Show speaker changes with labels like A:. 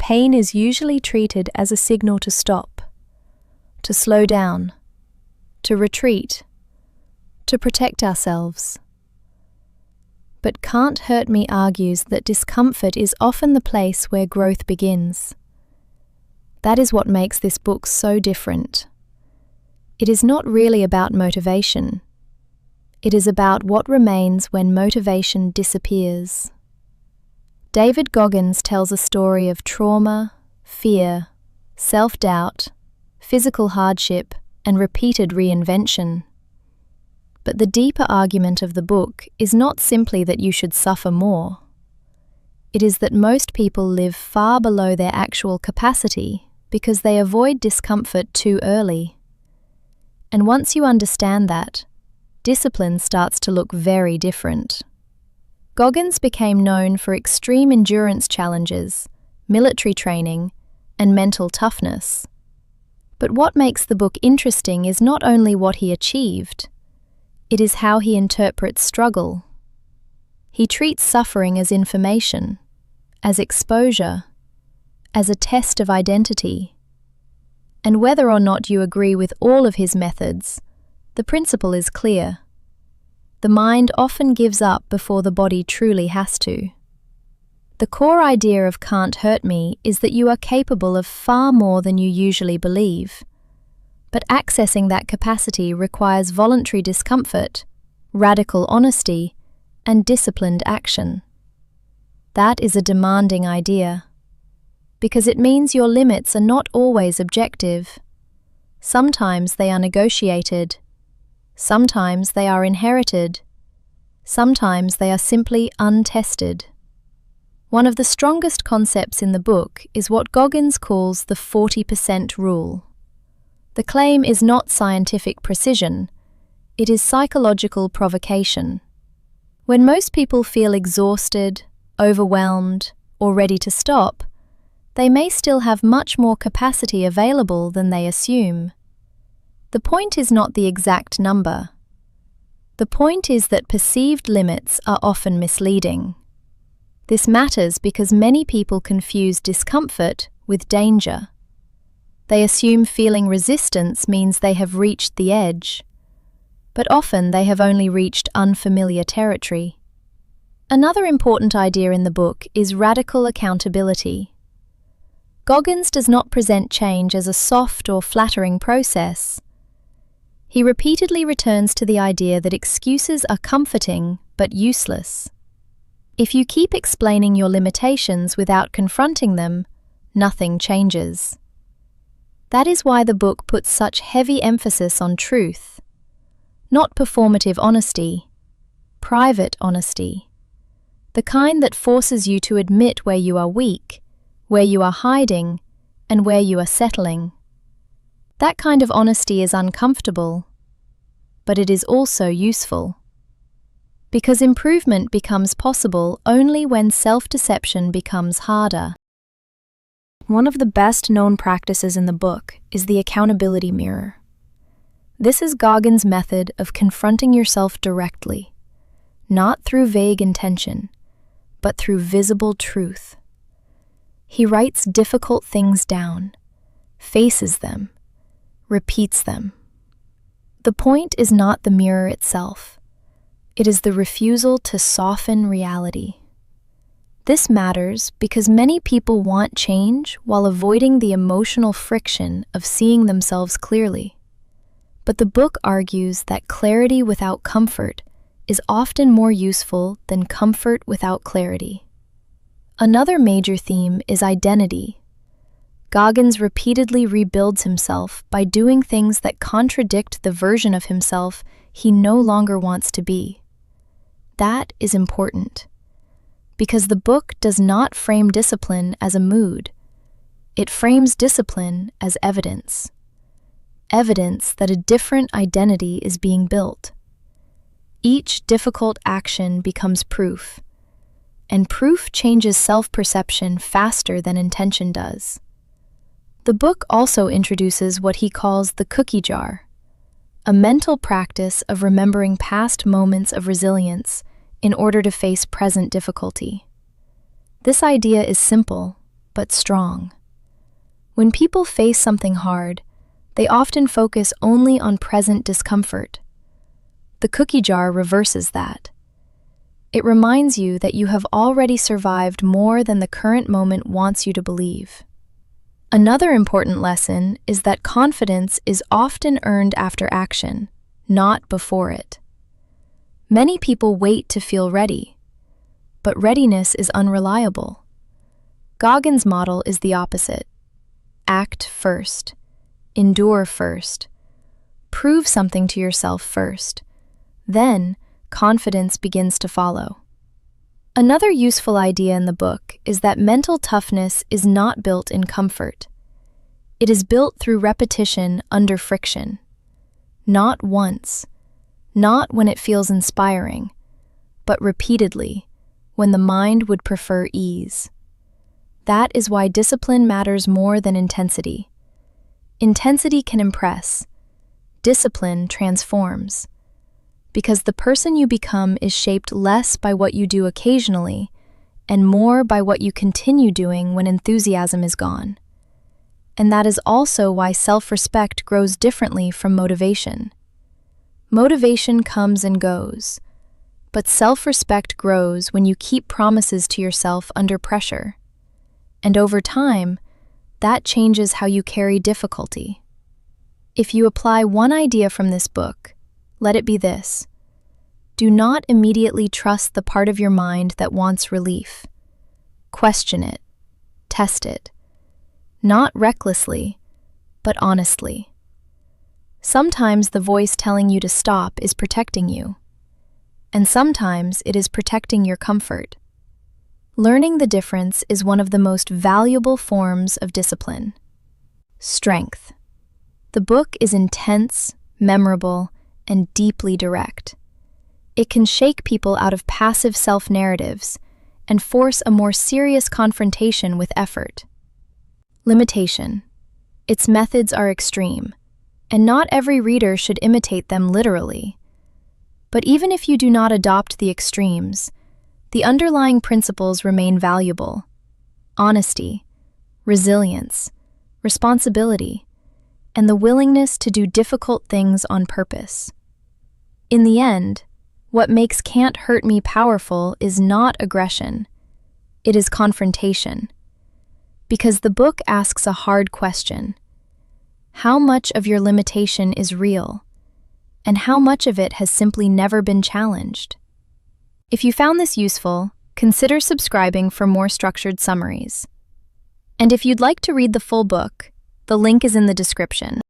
A: pain is usually treated as a signal to stop, to slow down, to retreat, to protect ourselves. But Can't Hurt Me argues that discomfort is often the place where growth begins. That is what makes this book so different. It is not really about motivation. It is about what remains when motivation disappears. David Goggins tells a story of trauma, fear, self-doubt, physical hardship, and repeated reinvention. But the deeper argument of the book is not simply that you should suffer more. It is that most people live far below their actual capacity because they avoid discomfort too early. And once you understand that, discipline starts to look very different. Goggins became known for extreme endurance challenges, military training, and mental toughness. But what makes the book interesting is not only what he achieved, it is how he interprets struggle. He treats suffering as information, as exposure, as a test of identity. And whether or not you agree with all of his methods, the principle is clear. The mind often gives up before the body truly has to. The core idea of Can't Hurt Me is that you are capable of far more than you usually believe. But accessing that capacity requires voluntary discomfort, radical honesty, and disciplined action. That is a demanding idea, because it means your limits are not always objective. Sometimes they are negotiated. Sometimes they are inherited. Sometimes they are simply untested. One of the strongest concepts in the book is what Goggins calls the 40% rule. The claim is not scientific precision, it is psychological provocation. When most people feel exhausted, overwhelmed, or ready to stop, they may still have much more capacity available than they assume. The point is not the exact number. The point is that perceived limits are often misleading. This matters because many people confuse discomfort with danger. They assume feeling resistance means they have reached the edge, but often they have only reached unfamiliar territory. Another important idea in the book is radical accountability. Goggins does not present change as a soft or flattering process. He repeatedly returns to the idea that excuses are comforting but useless. If you keep explaining your limitations without confronting them, nothing changes. That is why the book puts such heavy emphasis on truth, not performative honesty, private honesty, the kind that forces you to admit where you are weak, where you are hiding, and where you are settling. That kind of honesty is uncomfortable, but it is also useful. Because improvement becomes possible only when self-deception becomes harder. One of the best-known practices in the book is the accountability mirror. This is Goggins' method of confronting yourself directly, not through vague intention, but through visible truth. He writes difficult things down, faces them, repeats them. The point is not the mirror itself. It is the refusal to soften reality. This matters because many people want change while avoiding the emotional friction of seeing themselves clearly. But the book argues that clarity without comfort is often more useful than comfort without clarity. Another major theme is identity. Goggins repeatedly rebuilds himself by doing things that contradict the version of himself he no longer wants to be. That is important, because the book does not frame discipline as a mood. It frames discipline as evidence. Evidence that a different identity is being built. Each difficult action becomes proof, and proof changes self-perception faster than intention does. The book also introduces what he calls the cookie jar, a mental practice of remembering past moments of resilience in order to face present difficulty. This idea is simple, but strong. When people face something hard, they often focus only on present discomfort. The cookie jar reverses that. It reminds you that you have already survived more than the current moment wants you to believe. Another important lesson is that confidence is often earned after action, not before it. Many people wait to feel ready, but readiness is unreliable. Goggins' model is the opposite. Act first. Endure first. Prove something to yourself first. Then, confidence begins to follow. Another useful idea in the book is that mental toughness is not built in comfort. It is built through repetition under friction. Not once, not when it feels inspiring, but repeatedly, when the mind would prefer ease. That is why discipline matters more than intensity. Intensity can impress. Discipline transforms. Because the person you become is shaped less by what you do occasionally and more by what you continue doing when enthusiasm is gone. And that is also why self-respect grows differently from motivation. Motivation comes and goes, but self-respect grows when you keep promises to yourself under pressure. And over time, that changes how you carry difficulty. If you apply one idea from this book, let it be this: do not immediately trust the part of your mind that wants relief. Question it, test it, not recklessly, but honestly. Sometimes the voice telling you to stop is protecting you, and sometimes it is protecting your comfort. Learning the difference is one of the most valuable forms of discipline. Strength. The book is intense, memorable, and deeply direct. It can shake people out of passive self-narratives and force a more serious confrontation with effort. Limitation. Its methods are extreme, and not every reader should imitate them literally. But even if you do not adopt the extremes, the underlying principles remain valuable: honesty, resilience, responsibility, and the willingness to do difficult things on purpose. In the end, what makes Can't Hurt Me powerful is not aggression, it is confrontation. Because the book asks a hard question: how much of your limitation is real, and how much of it has simply never been challenged? If you found this useful, consider subscribing for more structured summaries. And if you'd like to read the full book, the link is in the description.